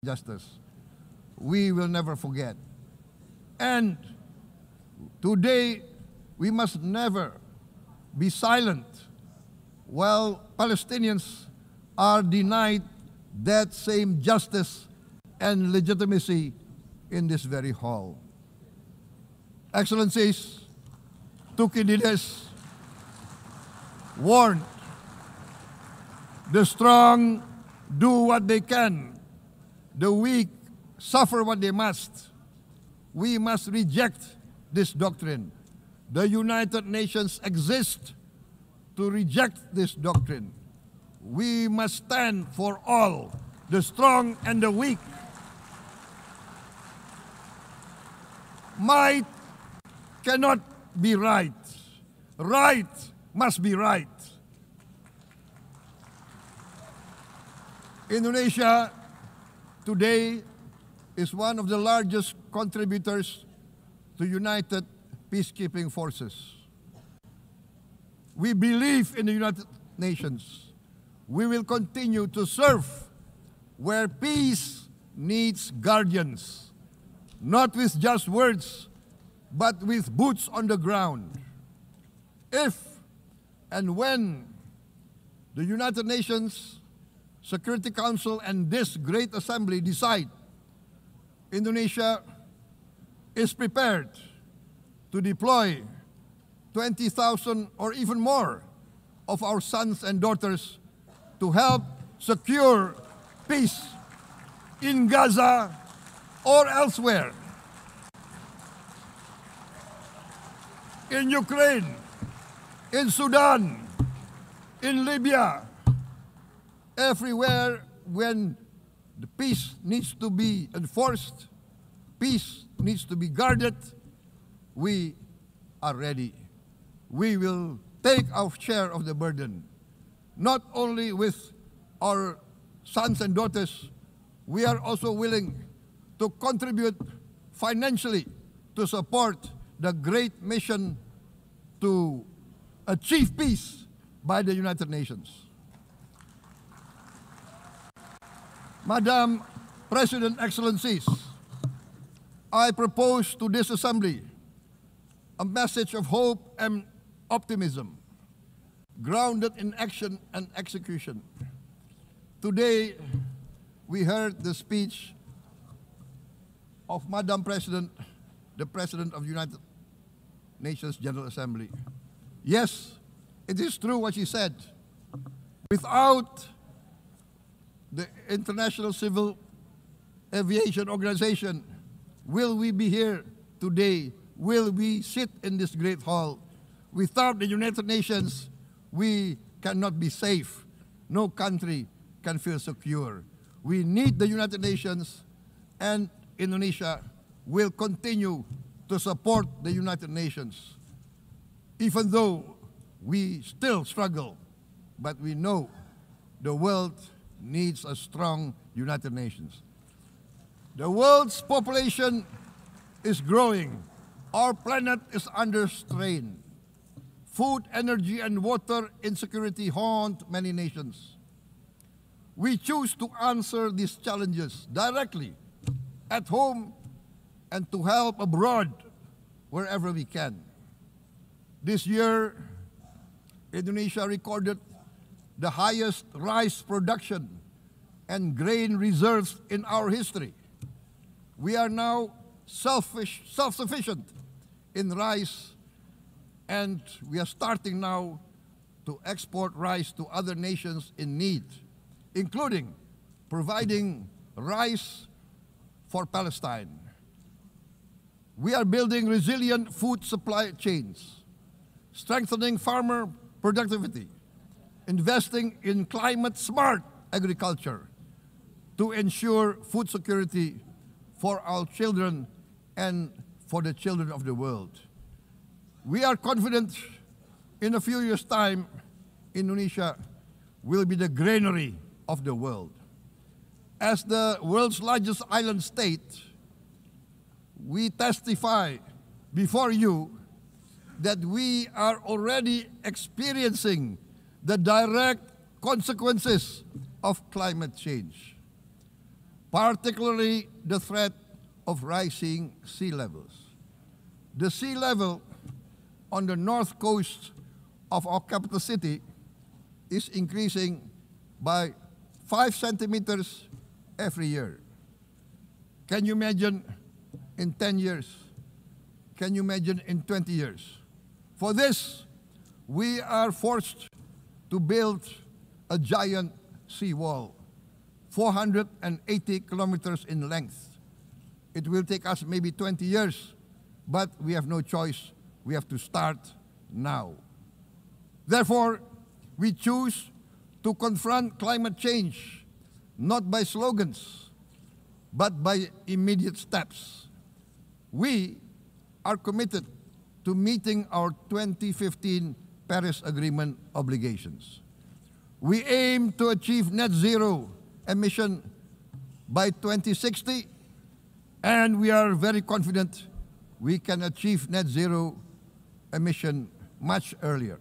justice. We will never forget. And today, we must never be silent while Palestinians are denied that same justice and legitimacy in this very hall. Excellencies, Thucydides warned, the strong do what they can, the weak suffer what they must. We must reject this doctrine. The United Nations exist to reject this doctrine. We must stand for all, the strong and the weak. Might cannot be right. Right must be right. Indonesia today is one of the largest contributors to United Peacekeeping Forces. We believe in the United Nations. We will continue to serve where peace needs guardians, not with just words, but with boots on the ground. If and when the United Nations Security Council and this great assembly decide Indonesia is prepared to deploy 20,000 or even more of our sons and daughters to help secure peace in Gaza or elsewhere, in Ukraine, in Sudan, in Libya, everywhere when the peace needs to be enforced, peace needs to be guarded, we are ready. We will take our share of the burden, not only with our sons and daughters, we are also willing to contribute financially to support the great mission to achieve peace by the United Nations. Madam President, Excellencies, I propose to this Assembly a message of hope and optimism, grounded in action and execution. Today, we heard the speech of Madam President, the President of the United Nations General Assembly. Yes, it is true what she said. Without the International Civil Aviation Organization, will we be here today? Will we sit in this great hall? Without the United Nations, we cannot be safe. No country can feel secure. We need the United Nations, and Indonesia will continue to support the United Nations, even though we still struggle, but we know the world needs a strong United Nations. The world's population is growing. Our planet is under strain. Food, energy, and water insecurity haunt many nations. We choose to answer these challenges directly at home and to help abroad wherever we can. This year, Indonesia recorded the highest rice production and grain reserves in our history. We are now self-sufficient in rice, and we are starting now to export rice to other nations in need, including providing rice for Palestine. We are building resilient food supply chains, strengthening farmer productivity, investing in climate-smart agriculture to ensure food security for our children and for the children of the world. We are confident in a few years' time, Indonesia will be the granary of the world. As the world's largest island state, we testify before you that we are already experiencing the direct consequences of climate change. particularly the threat of rising sea levels. The sea level on the north coast of our capital city is increasing by 5 centimeters every year. Can you imagine in 10 years? Can you imagine in 20 years? For this, we are forced to build a giant seawall, 480 kilometers in length. It will take us maybe 20 years, but we have no choice. We have to start now. Therefore, we choose to confront climate change not by slogans, but by immediate steps. We are committed to meeting our 2015 Paris Agreement obligations. We aim to achieve net zero emission by 2060, and we are very confident we can achieve net zero emission much earlier.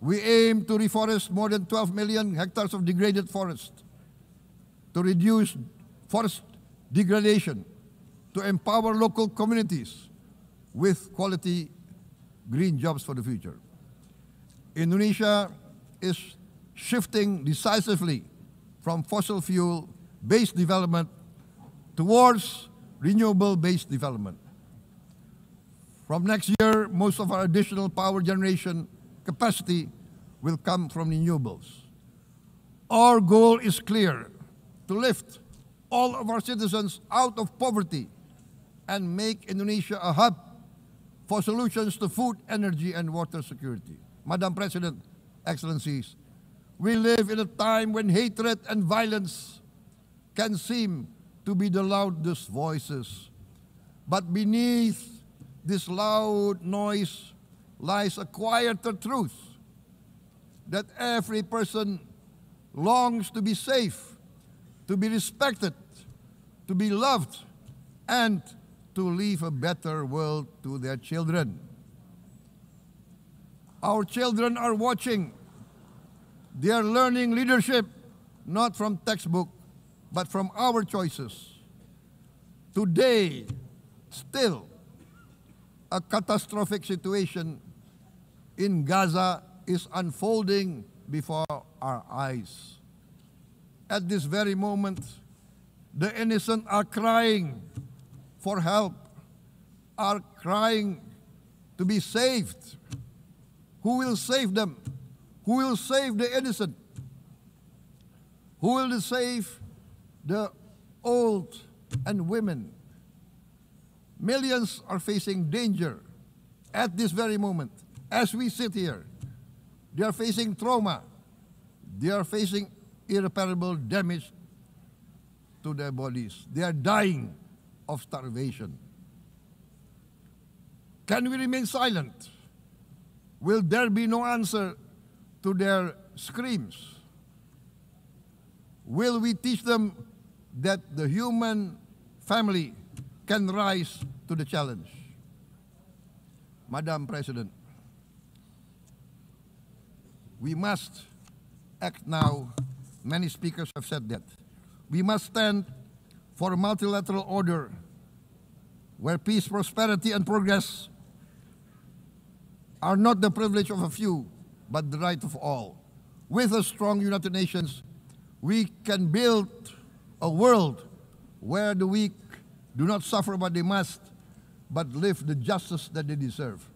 We aim to reforest more than 12 million hectares of degraded forest, to reduce forest degradation, to empower local communities with quality green jobs for the future. Indonesia is shifting decisively from fossil fuel-based development towards renewable-based development. From next year, most of our additional power generation capacity will come from renewables. Our goal is clear: to lift all of our citizens out of poverty and make Indonesia a hub for solutions to food, energy, and water security. Madam President, Excellencies, we live in a time when hatred and violence can seem to be the loudest voices. But beneath this loud noise lies a quieter truth, that every person longs to be safe, to be respected, to be loved, and to leave a better world to their children. Our children are watching. They are learning leadership, not from textbook, but from our choices. Today, still, a catastrophic situation in Gaza is unfolding before our eyes. At this very moment, the innocent are crying for help, are crying to be saved. Who will save them? Who will save the innocent? Who will save the old and women? Millions are facing danger at this very moment. As we sit here, they are facing trauma. They are facing irreparable damage to their bodies. They are dying of starvation. Can we remain silent? Will there be no answer to their screams? Will we teach them that the human family can rise to the challenge? Madam President, we must act now. Many speakers have said that. We must stand for a multilateral order where peace, prosperity, and progress are not the privilege of a few, but the right of all. With a strong United Nations, we can build a world where the weak do not suffer what they must, but live the justice that they deserve.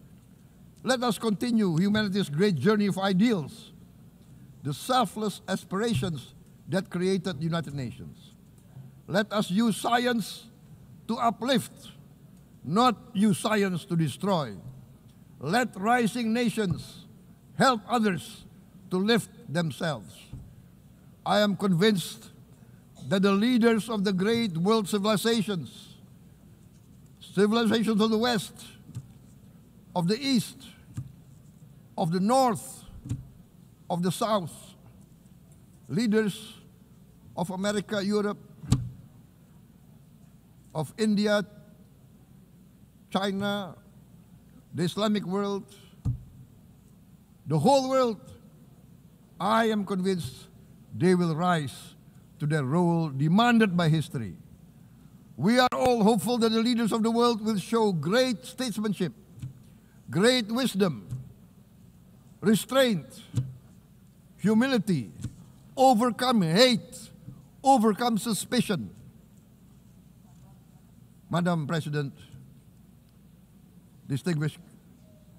Let us continue humanity's great journey of ideals, the selfless aspirations that created the United Nations. Let us use science to uplift, not use science to destroy. Let rising nations help others to lift themselves. I am convinced that the leaders of the great world civilizations, civilizations of the West, of the East, of the North, of the South, leaders of America, Europe, of India, China, the Islamic world, the whole world, I am convinced they will rise to their role demanded by history. We are all hopeful that the leaders of the world will show great statesmanship, great wisdom, restraint, humility, overcome hate, overcome suspicion. Madam President, distinguished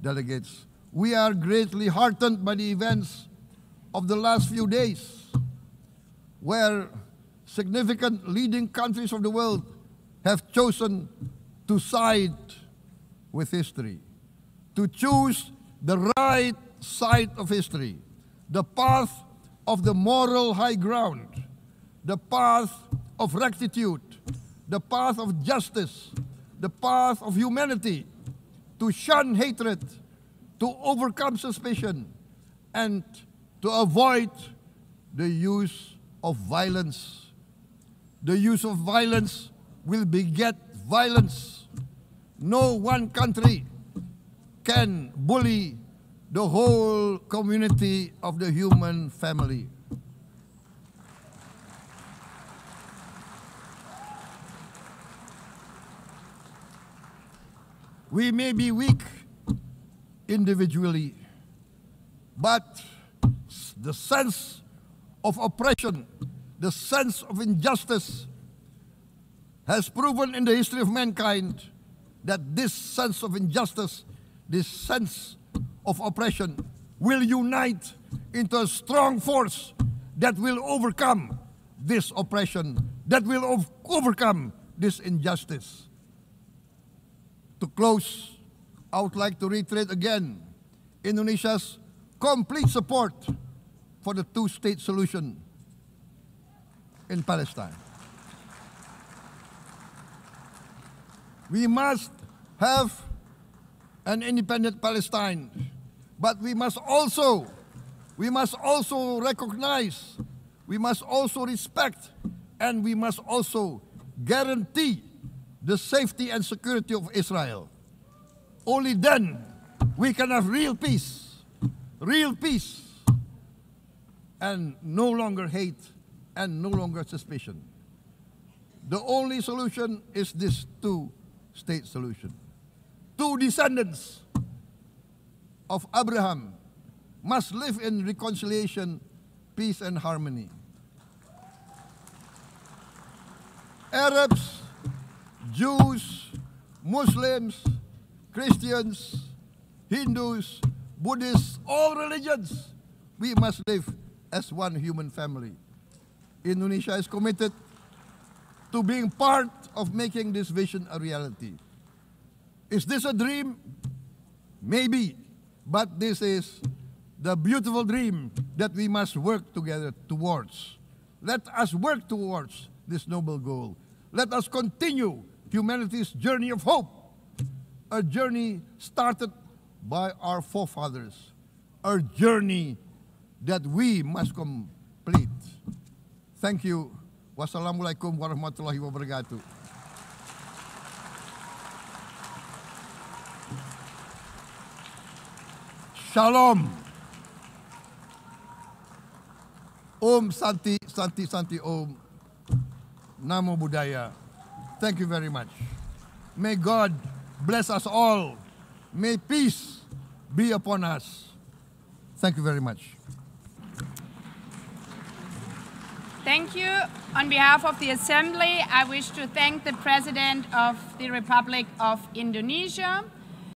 delegates, we are greatly heartened by the events of the last few days, where significant leading countries of the world have chosen to side with history, to choose the right side of history, the path of the moral high ground, the path of rectitude, the path of justice, the path of humanity, to shun hatred, to overcome suspicion, and to avoid the use of violence. The use of violence will beget violence. No one country can bully the whole community of the human family. We may be weak individually, but the sense of oppression, the sense of injustice has proven in the history of mankind that this sense of injustice, this sense of oppression will unite into a strong force that will overcome this oppression, that will overcome this injustice. To close, I would like to reiterate again Indonesia's complete support for the two-state solution in Palestine. We must have an independent Palestine, but we must also recognize, we must also respect, and we must also guarantee the safety and security of Israel. Only then we can have real peace, and no longer hate and no longer suspicion. The only solution is this two-state solution. Two descendants of Abraham must live in reconciliation, peace, and harmony. Arabs, Jews, Muslims, Christians, Hindus, Buddhists, all religions, we must live as one human family. Indonesia is committed to being part of making this vision a reality. Is this a dream? Maybe, but this is the beautiful dream that we must work together towards. Let us work towards this noble goal. Let us continue humanity's journey of hope, a journey started by our forefathers, a journey that we must complete. Thank you. Wassalamualaikum warahmatullahi wabarakatuh. Shalom. Om Santi, Santi, Santi Om. Namo Buddhaya. Thank you very much. May God bless us all. May peace be upon us. Thank you very much. Thank you. On behalf of the Assembly, I wish to thank the President of the Republic of Indonesia,